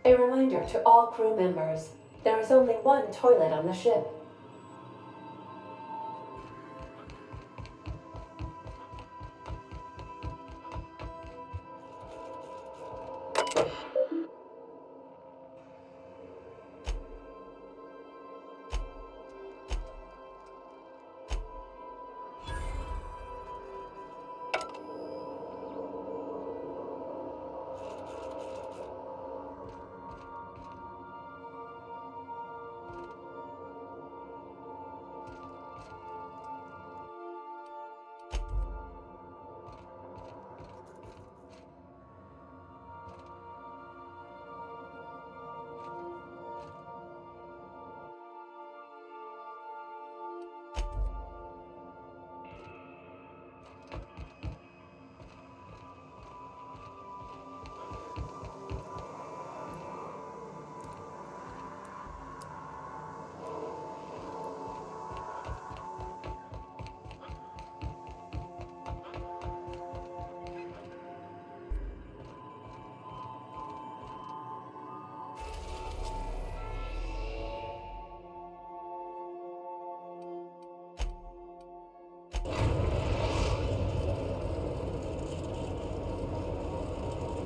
A reminder to all crew members, there is only one toilet on the ship.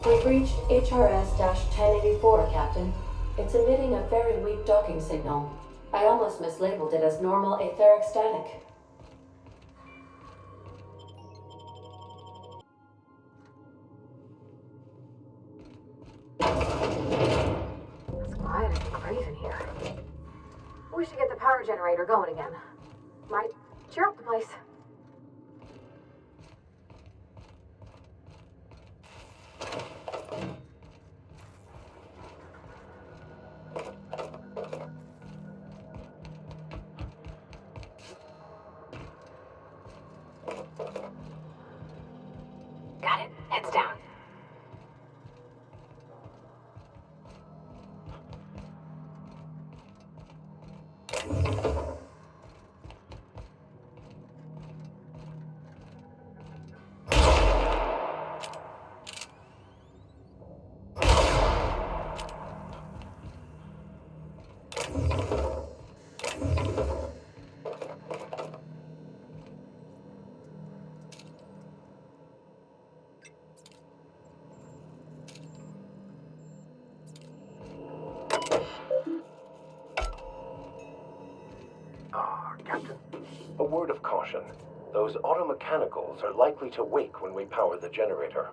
We've reached HRS-1084, Captain. It's emitting a very weak docking signal. I almost mislabeled it as normal etheric static. It's quiet and great in here. We should get the power generator going again. Might cheer up the place. Got it. Heads down. Captain, a word of caution. Those automechanicals are likely to wake when we power the generator.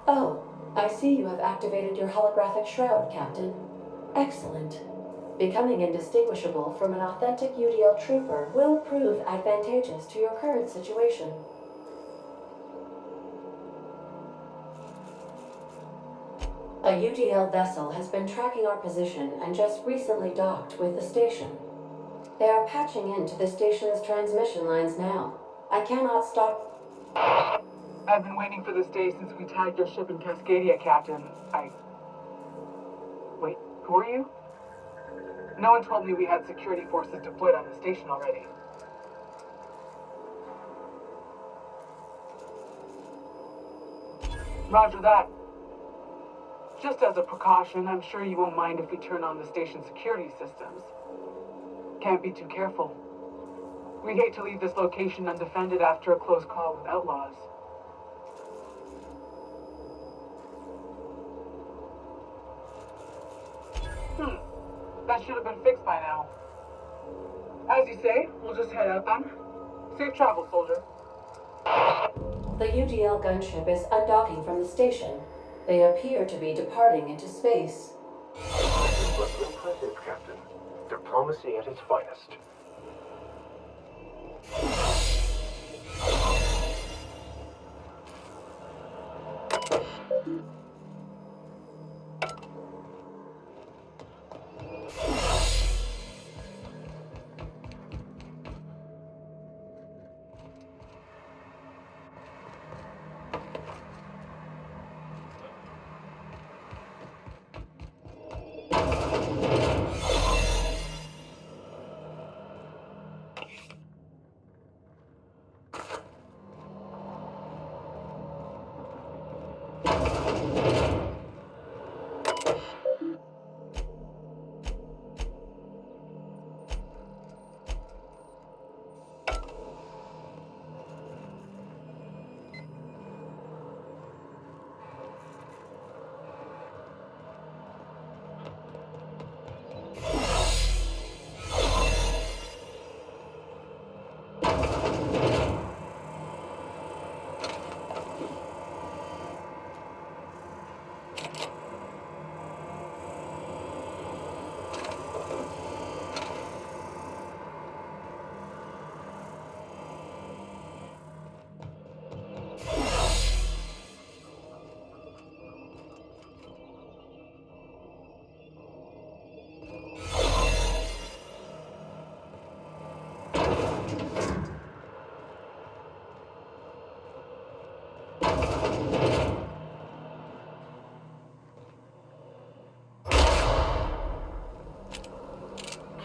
Oh, I see you have activated your holographic shroud, Captain. Excellent. Becoming indistinguishable from an authentic UDL trooper will prove advantageous to your current situation. A UDL vessel has been tracking our position and just recently docked with the station. They are patching into the station's transmission lines now. I cannot stop. I've been waiting for this day since we tagged your ship in Cascadia, Captain. Wait, who are you? No one told me we had security forces deployed on the station already. Roger that. Just as a precaution, I'm sure you won't mind if we turn on the station's security systems. Can't be too careful. We'd hate to leave this location undefended after a close call with outlaws. That should have been fixed by now. As you say, we'll just head out then. Safe travel, soldier. The UDL gunship is undocking from the station. They appear to be departing into space. This was impressive, Captain. Diplomacy at its finest.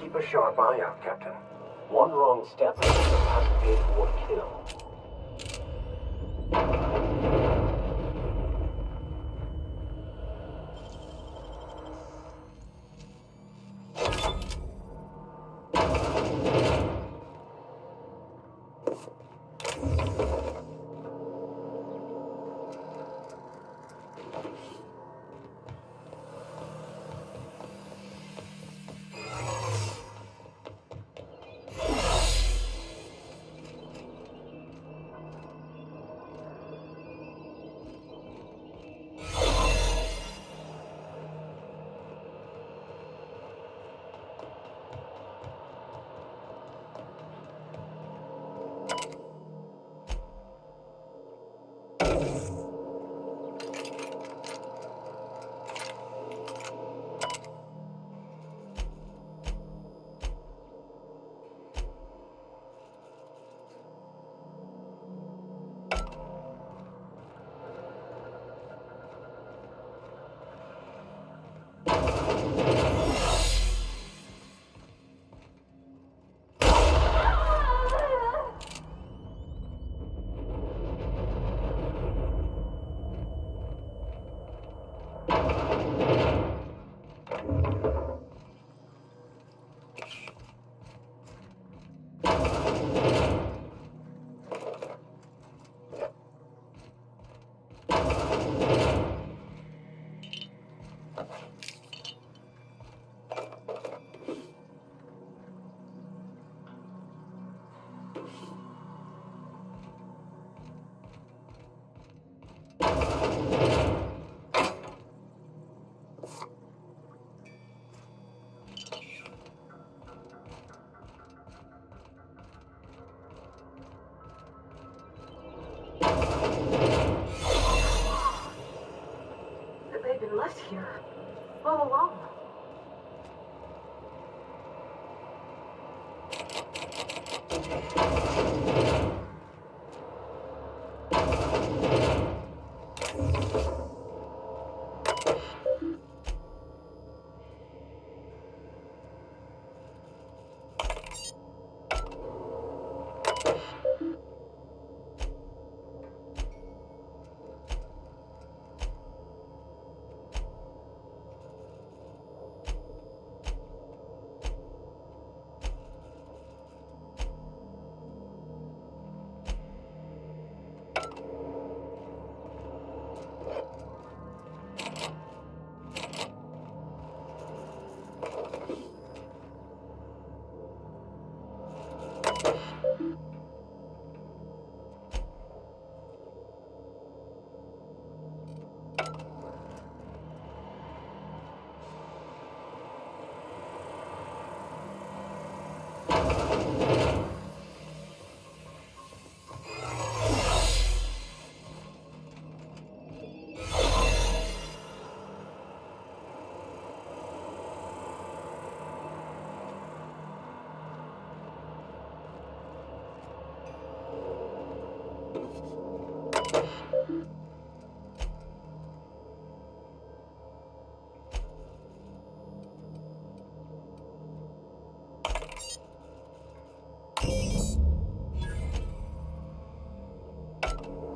Keep a sharp eye out, Captain. One wrong step and the passengers would kill. here. All alone.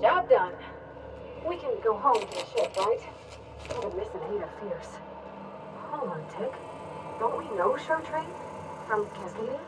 Job done. We can go home to the ship, right? I've been missing Ada fierce. Hold on, Tick. Don't we know Chartrain? From Cascadia?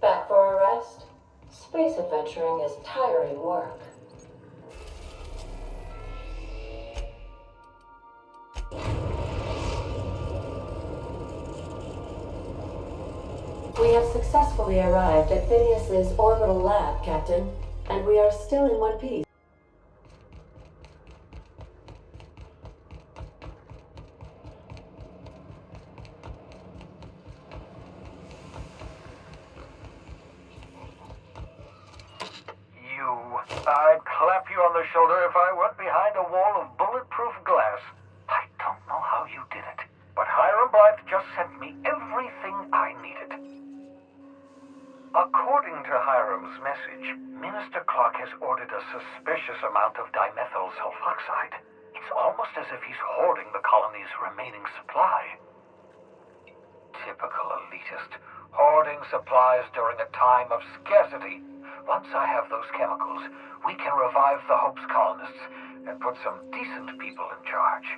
Back for a rest? Space adventuring is tiring work. We have successfully arrived at Phineas's orbital lab, Captain, and we are still in one piece. I'd clap you on the shoulder if I went behind a wall of bulletproof glass. I don't know how you did it, but Hiram Blythe just sent me everything I needed. According to Hiram's message, Minister Clark has ordered a suspicious amount of dimethyl sulfoxide. It's almost as if he's hoarding the colony's remaining supply. Typical elitist, hoarding supplies during a time of scarcity. Once I have those chemicals, we can revive the Hope's colonists and put some decent people in charge.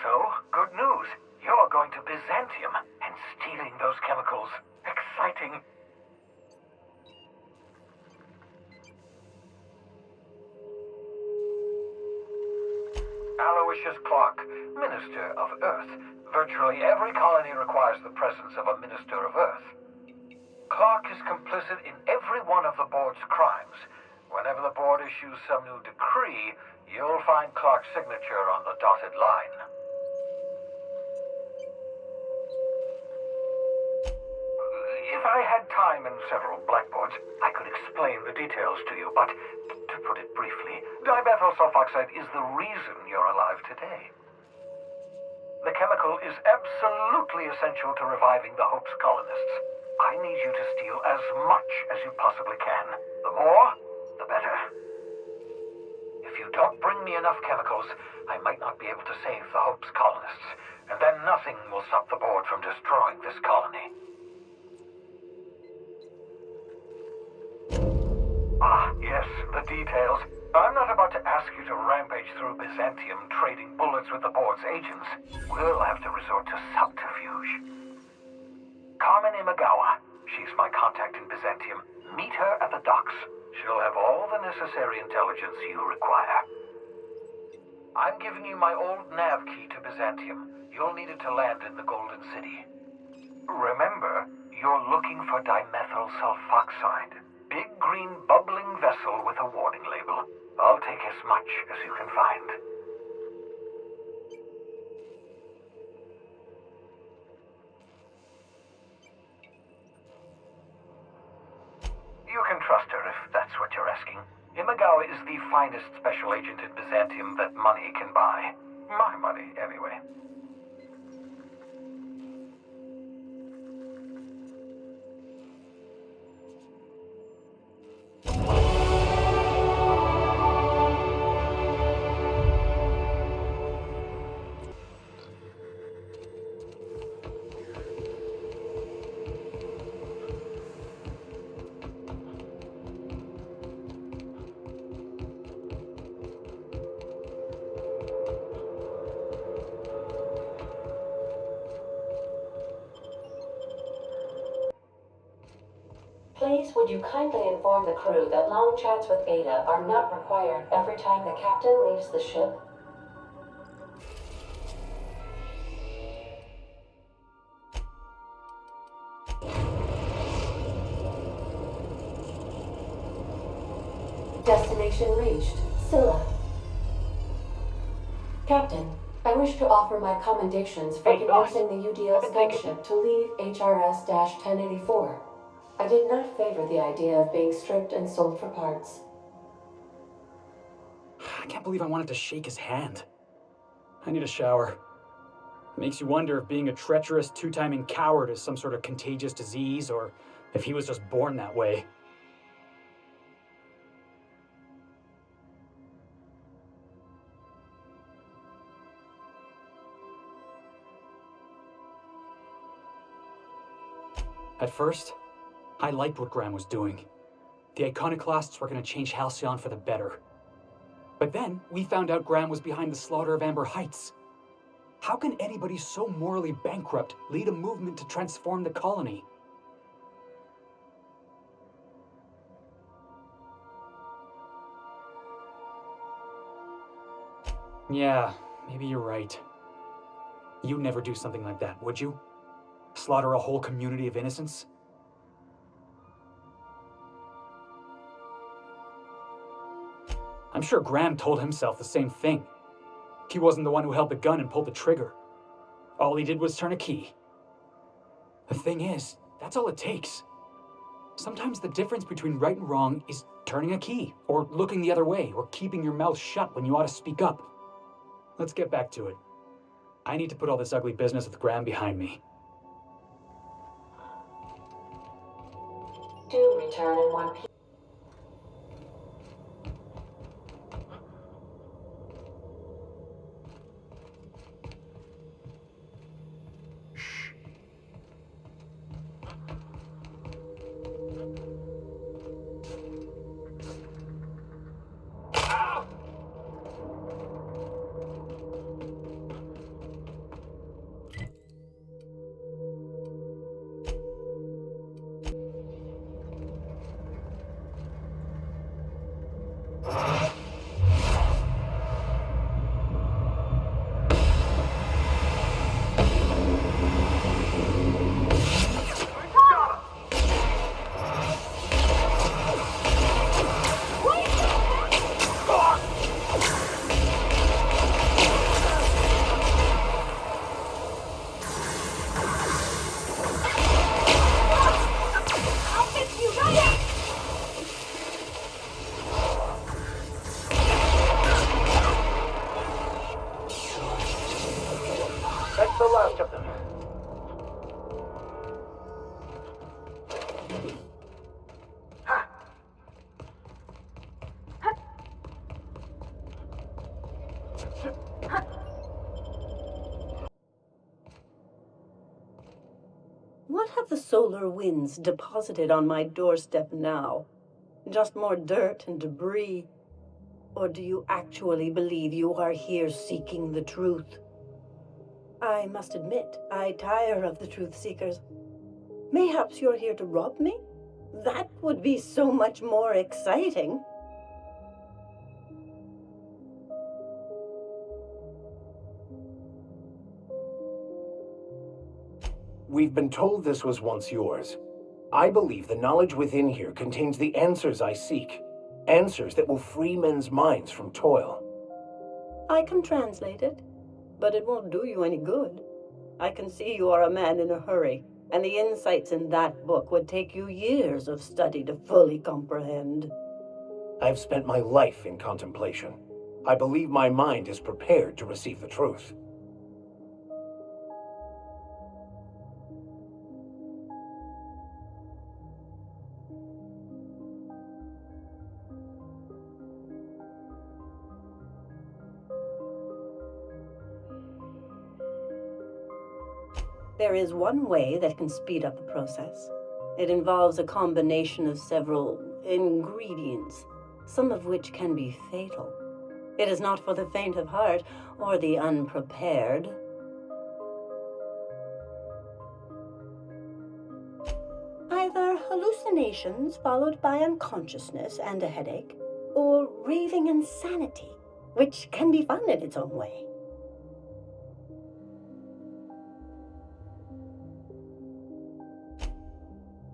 So, good news. You're going to Byzantium and stealing those chemicals. Exciting. Aloysius Clark, Minister of Earth. Virtually every colony requires the presence of a Minister of Earth. Clark is complicit in every one of the board's crimes. Whenever the board issues some new decree, you'll find Clark's signature on the dotted line. If I had time and several blackboards, I could explain the details to you, but to put it briefly, dimethyl sulfoxide is the reason you're alive today. The chemical vessel is absolutely essential to reviving the Hope's colonists. I need you to steal as much as you possibly can. The more, the better. If you don't bring me enough chemicals, I might not be able to save the Hope's colonists, and then nothing will stop the board from destroying this colony. Ah, yes, the details. I'm not about to ask you to rampage through Byzantium trading bullets with the board's agents. We'll have to resort to subterfuge. Carmen Imagawa. She's my contact in Byzantium. Meet her at the docks. She'll have all the necessary intelligence you require. I'm giving you my old nav key to Byzantium. You'll need it to land in the Golden City. Remember, you're looking for dimethyl sulfoxide. Big green bubbling vessel with a warning label. I'll take as much as you can find. You can trust her if that's what you're asking. Imagawa is the finest special agent in Byzantium that money can buy. My money, anyway. Please, would you kindly inform the crew that long chats with Ada are not required every time the captain leaves the ship? Destination reached. Scylla. Captain, I wish to offer my commendations for convincing the UDL's gunship to leave HRS-1084. I did not favor the idea of being stripped and sold for parts. I can't believe I wanted to shake his hand. I need a shower. It makes you wonder if being a treacherous, two-timing coward is some sort of contagious disease, or if he was just born that way. At first, I liked what Graham was doing. The iconoclasts were going to change Halcyon for the better. But then, we found out Graham was behind the slaughter of Amber Heights. How can anybody so morally bankrupt lead a movement to transform the colony? Yeah, maybe you're right. You'd never do something like that, would you? Slaughter a whole community of innocents? I'm sure Graham told himself the same thing. He wasn't the one who held the gun and pulled the trigger. All he did was turn a key. The thing is, that's all it takes. Sometimes the difference between right and wrong is turning a key, or looking the other way, or keeping your mouth shut when you ought to speak up. Let's get back to it. I need to put all this ugly business with Graham behind me. Do return in one piece. That's the last of them. What have the solar winds deposited on my doorstep now? Just more dirt and debris? Or do you actually believe you are here seeking the truth? I must admit, I tire of the truth seekers. Mayhaps you're here to rob me? That would be so much more exciting. We've been told this was once yours. I believe the knowledge within here contains the answers I seek. Answers that will free men's minds from toil. I can translate it, but it won't do you any good. I can see you are a man in a hurry, and the insights in that book would take you years of study to fully comprehend. I've spent my life in contemplation. I believe my mind is prepared to receive the truth. There is one way that can speed up the process. It involves a combination of several ingredients, some of which can be fatal. It is not for the faint of heart or the unprepared. Either hallucinations followed by unconsciousness and a headache, or raving insanity, which can be fun in its own way.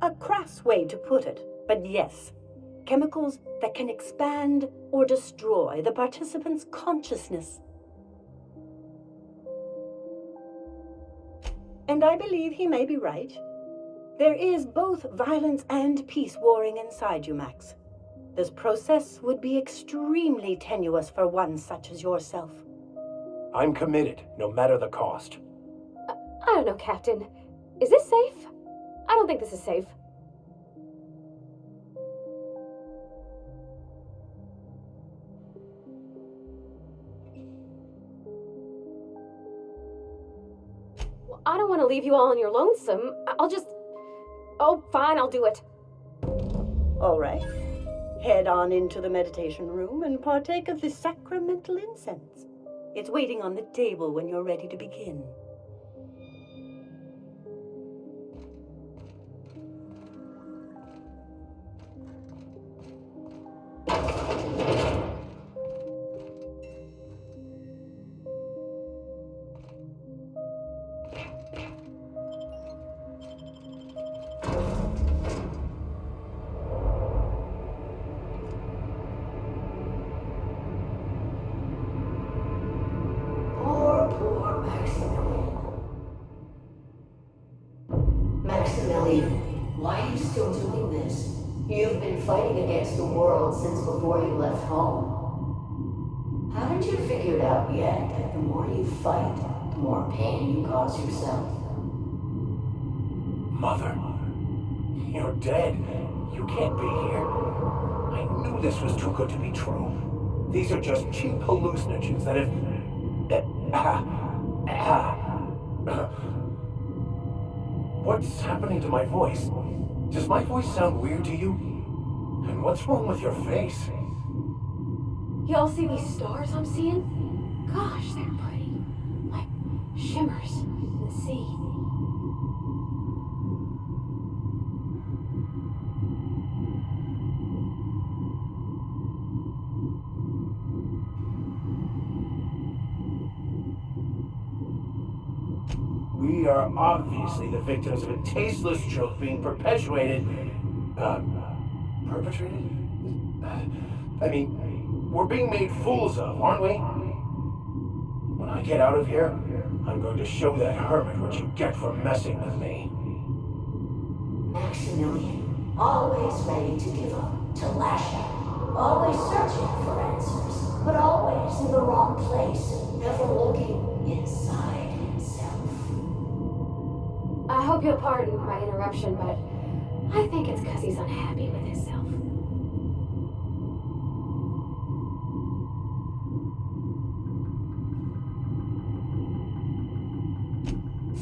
A crass way to put it, but yes, chemicals that can expand or destroy the participant's consciousness. And I believe he may be right. There is both violence and peace warring inside you, Max. This process would be extremely tenuous for one such as yourself. I'm committed, no matter the cost. I don't know, Captain. Is this safe? I don't think this is safe. I don't want to leave you all on your lonesome. I'll just... Oh, fine, I'll do it. All right. Head on into the meditation room and partake of the sacramental incense. It's waiting on the table when you're ready to begin. Poor Maximilian, why are you still doing this? You've been fighting against the world since before you left home. Haven't you figured out yet that the more you fight, the more pain you cause yourself? Mother, you're dead. You can't be here. I knew this was too good to be true. These are just cheap hallucinogens that have... What's happening to my voice? Does my voice sound weird to you? And what's wrong with your face? Y'all see these stars I'm seeing? Gosh, they're pretty. Like shimmers in the sea. We are obviously the victims of a tasteless joke being perpetuated. Perpetrated? I mean, we're being made fools of, aren't we? When I get out of here, I'm going to show that hermit what you get for messing with me. Maximilian, always ready to give up, to lash out, always searching for answers, but always in the wrong place, never looking inside himself. hope you'll pardon my interruption, but I think it's because he's unhappy with himself.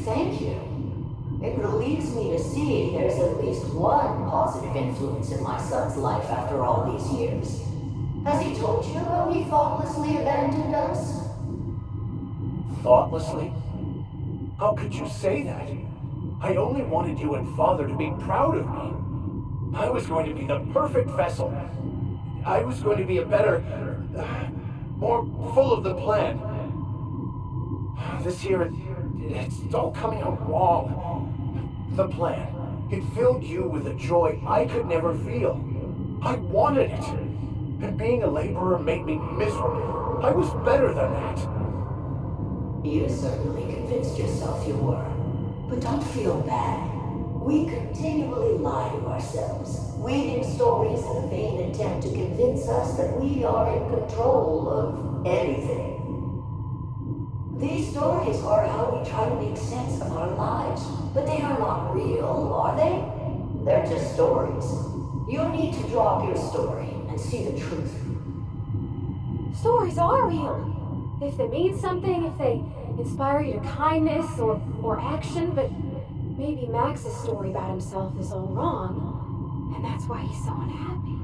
Thank you. It relieves me to see there's at least one positive influence in my son's life after all these years. Has he told you how he thoughtlessly abandoned us? Thoughtlessly? How could you say that? I only wanted you and Father to be proud of me. I was going to be the perfect vessel. I was going to be a better, more full of the plan. This year, it's all coming out wrong. The plan, it filled you with a joy I could never feel. I wanted it. And being a laborer made me miserable. I was better than that. You certainly convinced yourself you were. But don't feel bad. We continually lie to ourselves, weaving stories in a vain attempt to convince us that we are in control of anything. These stories are how we try to make sense of our lives, but they are not real, are they? They're just stories. You need to drop your story and see the truth. Stories are real. If they mean something, if they inspire you to kindness or action, but maybe Max's story about himself is all wrong, and that's why he's so unhappy.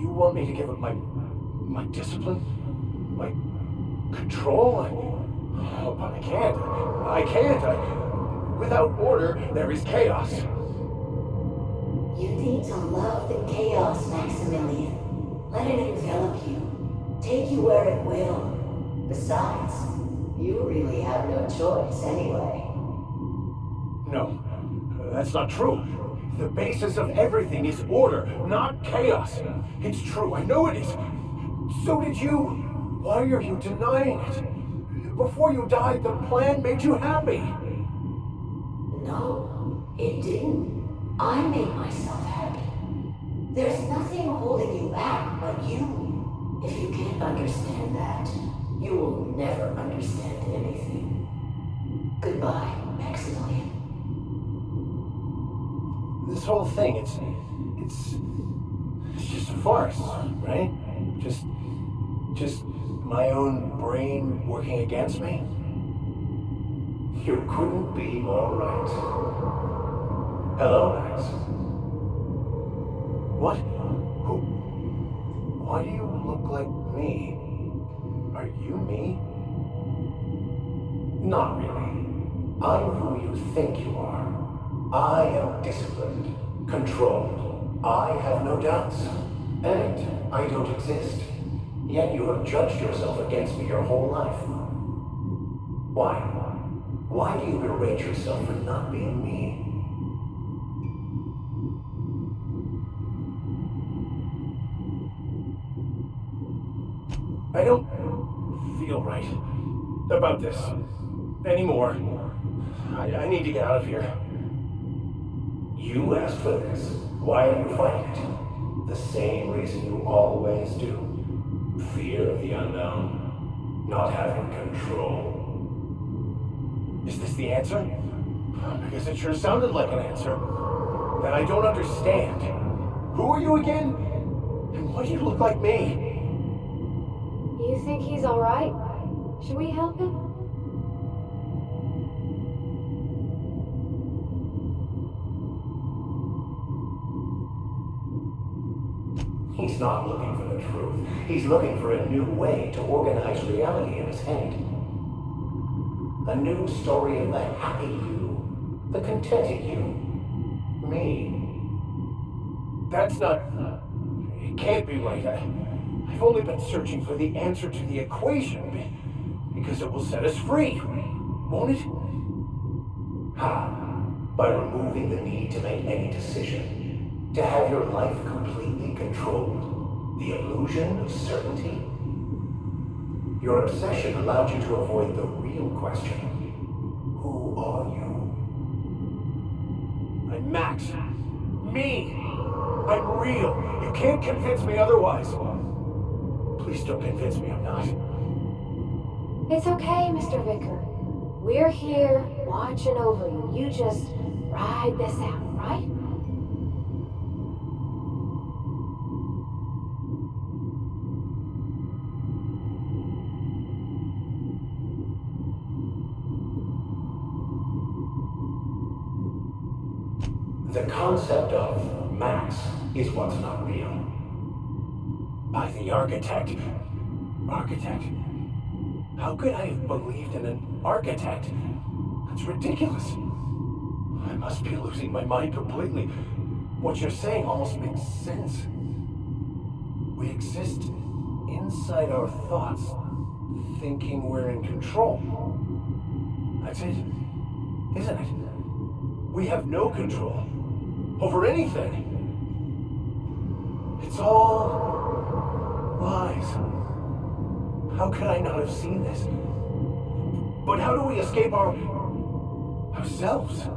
You want me to give up my discipline? My control? Oh, but I can't. Without order, there is chaos. You need to love the chaos, Maximilian. Let it envelop you. Take you where it will. Besides, you really have no choice anyway. No, that's not true. The basis of everything is order, not chaos. It's true, I know it is. So did you. Why are you denying it? Before you died, the plan made you happy. No, it didn't. I made myself happy. There's nothing holding you back but you. If you can't understand that, you will never understand anything. Goodbye, Maximilian. This whole thing, it's just a farce, right? Just my own brain working against me? You couldn't be more right. Hello, Max. What? Who? Why do you look like me? Are you me? Not really. I'm who you think you are. I am disciplined, controlled. I have no doubts. And I don't exist. Yet you have judged yourself against me your whole life. Why? Why do you berate yourself for not being me? I don't feel right about this anymore. I need to get out of here. You asked for this. Why are you fighting it? The same reason you always do. Fear of the unknown. Not having control. Is this the answer? Because it sure sounded like an answer. And I don't understand. Who are you again? And why do you look like me? You think he's all right? Should we help him? He's not looking for the truth. He's looking for a new way to organize reality in his head. A new story of the happy you, the contented you, me. That's not... It can't be right. I've only been searching for the answer to the equation because it will set us free, won't it? How? By removing the need to make any decision. To have your life completely controlled. The illusion of certainty. Your obsession allowed you to avoid the real question. Who are you? I'm Max. Me! I'm real. You can't convince me otherwise. Please don't convince me I'm not. It's okay, Mr. Vicker. We're here watching over you. You just ride this out, right? The concept of Max is what's not real. By the architect. Architect? How could I have believed in an architect? That's ridiculous. I must be losing my mind completely. What you're saying almost makes sense. We exist inside our thoughts, thinking we're in control. That's it, isn't it? We have no control over anything. It's all lies. How could I not have seen this? But how do we escape ourselves?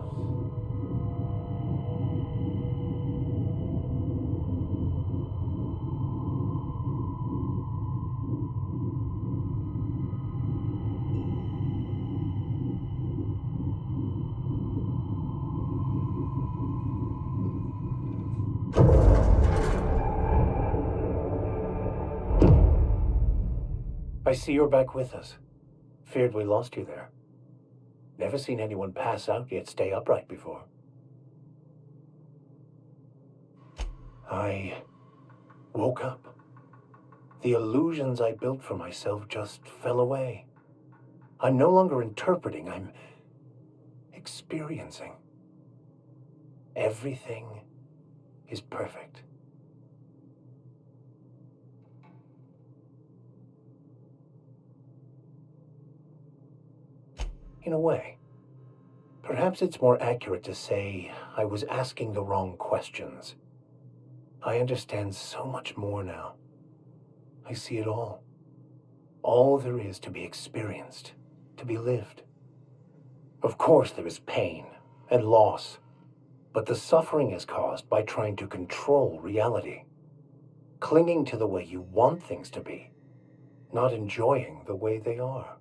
I see you're back with us. Feared we lost you there. Never seen anyone pass out yet stay upright before. I woke up. The illusions I built for myself just fell away. I'm no longer interpreting, I'm experiencing. Everything is perfect. In a way, perhaps it's more accurate to say I was asking the wrong questions. I understand so much more now. I see it all. All there is to be experienced, to be lived. Of course there is pain and loss, but the suffering is caused by trying to control reality, clinging to the way you want things to be, not enjoying the way they are.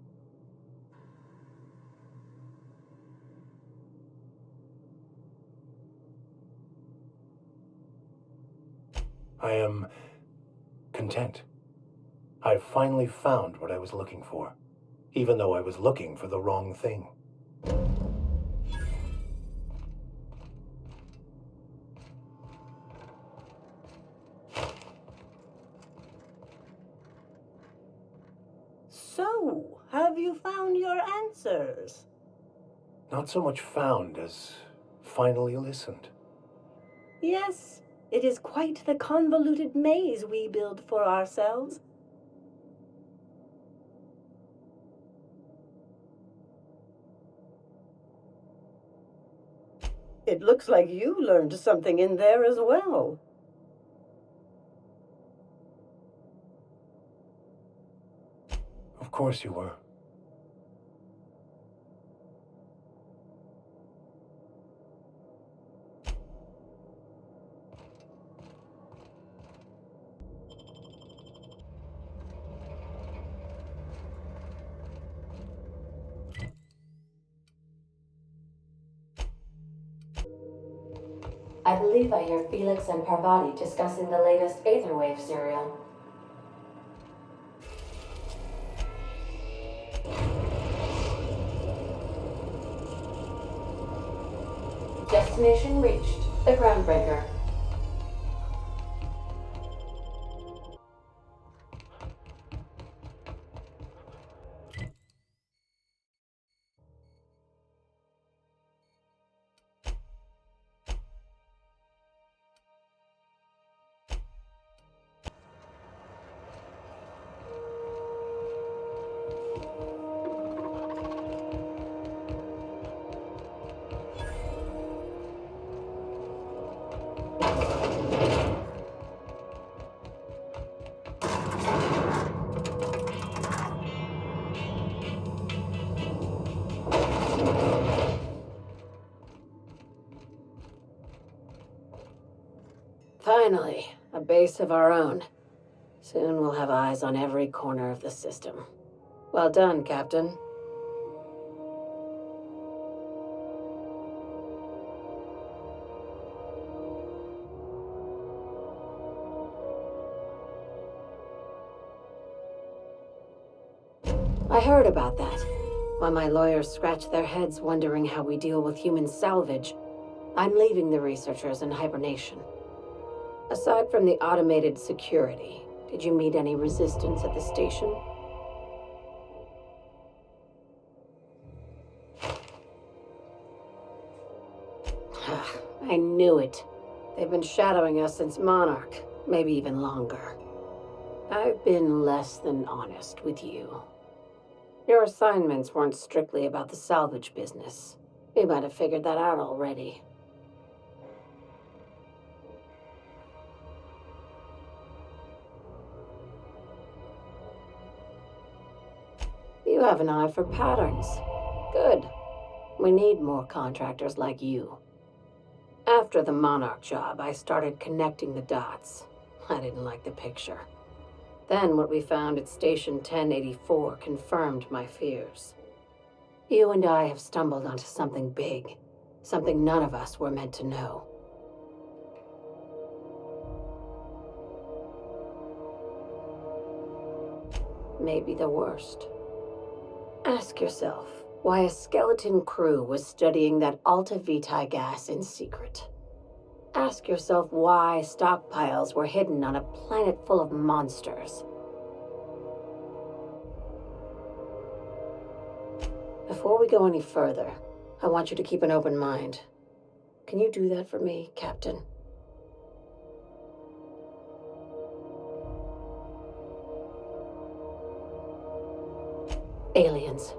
I am content. I've finally found what I was looking for, even though I was looking for the wrong thing. So, have you found your answers? Not so much found as finally listened. Yes, it is quite the convoluted maze we build for ourselves. It looks like you learned something in there as well. Of course you were. I believe I hear Felix and Parvati discussing the latest Aetherwave serial. Destination reached. The Groundbreaker. Finally, a base of our own. Soon we'll have eyes on every corner of the system. Well done, Captain. I heard about that. While my lawyers scratch their heads wondering how we deal with human salvage, I'm leaving the researchers in hibernation. Aside from the automated security, did you meet any resistance at the station? I knew it. They've been shadowing us since Monarch, maybe even longer. I've been less than honest with you. Your assignments weren't strictly about the salvage business. You might have figured that out already. You have an eye for patterns. Good. We need more contractors like you. After the Monarch job, I started connecting the dots. I didn't like the picture. Then what we found at Station 1084 confirmed my fears. You and I have stumbled onto something big. Something none of us were meant to know. Maybe the worst. Ask yourself why a skeleton crew was studying that Alta Vitae gas in secret. Ask yourself why stockpiles were hidden on a planet full of monsters. Before we go any further, I want you to keep an open mind. Can you do that for me, Captain? Aliens.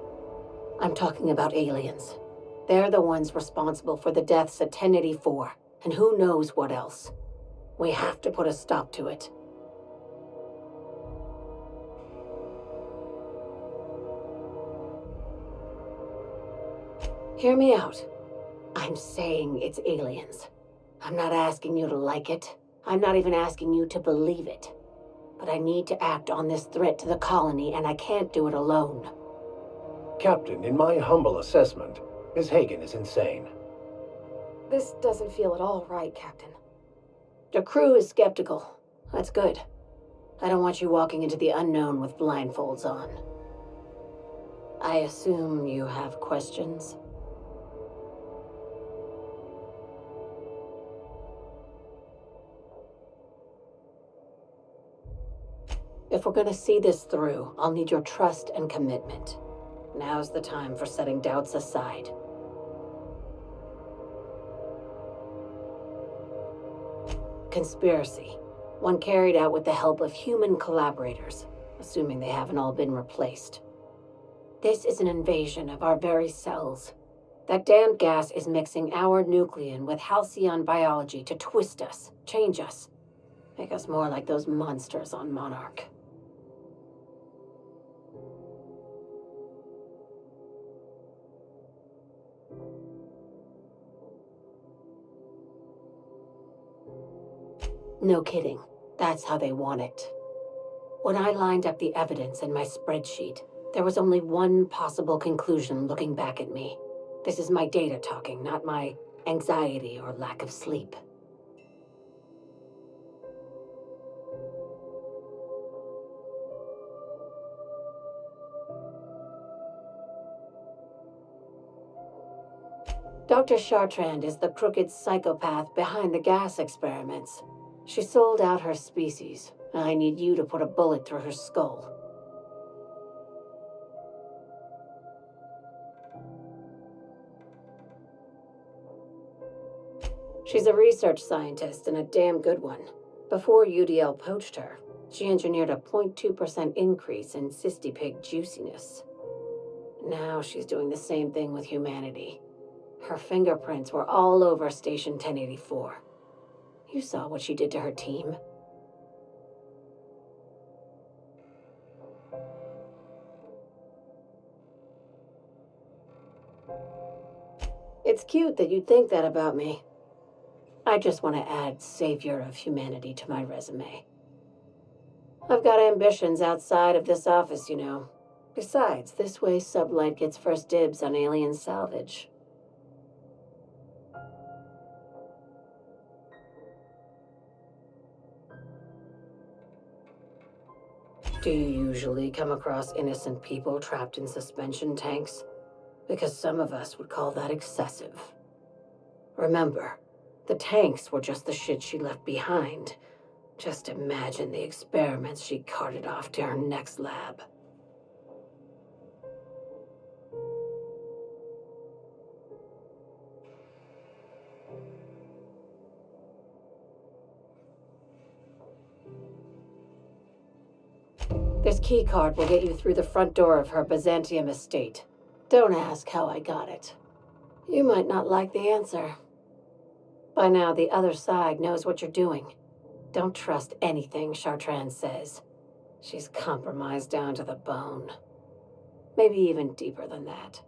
I'm talking about aliens. They're the ones responsible for the deaths at 1084, and who knows what else. We have to put a stop to it. Hear me out. I'm saying it's aliens. I'm not asking you to like it. I'm not even asking you to believe it. But I need to act on this threat to the colony, and I can't do it alone. Captain, in my humble assessment, Ms. Hagen is insane. This doesn't feel at all right, Captain. The crew is skeptical. That's good. I don't want you walking into the unknown with blindfolds on. I assume you have questions? If we're gonna see this through, I'll need your trust and commitment. Now's the time for setting doubts aside. Conspiracy. One carried out with the help of human collaborators, assuming they haven't all been replaced. This is an invasion of our very cells. That damned gas is mixing our nucleon with halcyon biology to twist us, change us, make us more like those monsters on Monarch. No kidding. That's how they want it. When I lined up the evidence in my spreadsheet, there was only one possible conclusion looking back at me. This is my data talking, not my anxiety or lack of sleep. Dr. Chartrand is the crooked psychopath behind the gas experiments. She sold out her species, and I need you to put a bullet through her skull. She's a research scientist and a damn good one. Before UDL poached her, she engineered a 0.2% increase in cystipig juiciness. Now she's doing the same thing with humanity. Her fingerprints were all over Station 1084. You saw what she did to her team. It's cute that you'd think that about me. I just want to add savior of humanity to my resume. I've got ambitions outside of this office, you know. Besides, this way Sublight gets first dibs on alien salvage. Do you usually come across innocent people trapped in suspension tanks? Because some of us would call that excessive. Remember, the tanks were just the shit she left behind. Just imagine the experiments she carted off to her next lab. This keycard will get you through the front door of her Byzantium estate. Don't ask how I got it. You might not like the answer. By now, the other side knows what you're doing. Don't trust anything Chartrand says. She's compromised down to the bone. Maybe even deeper than that.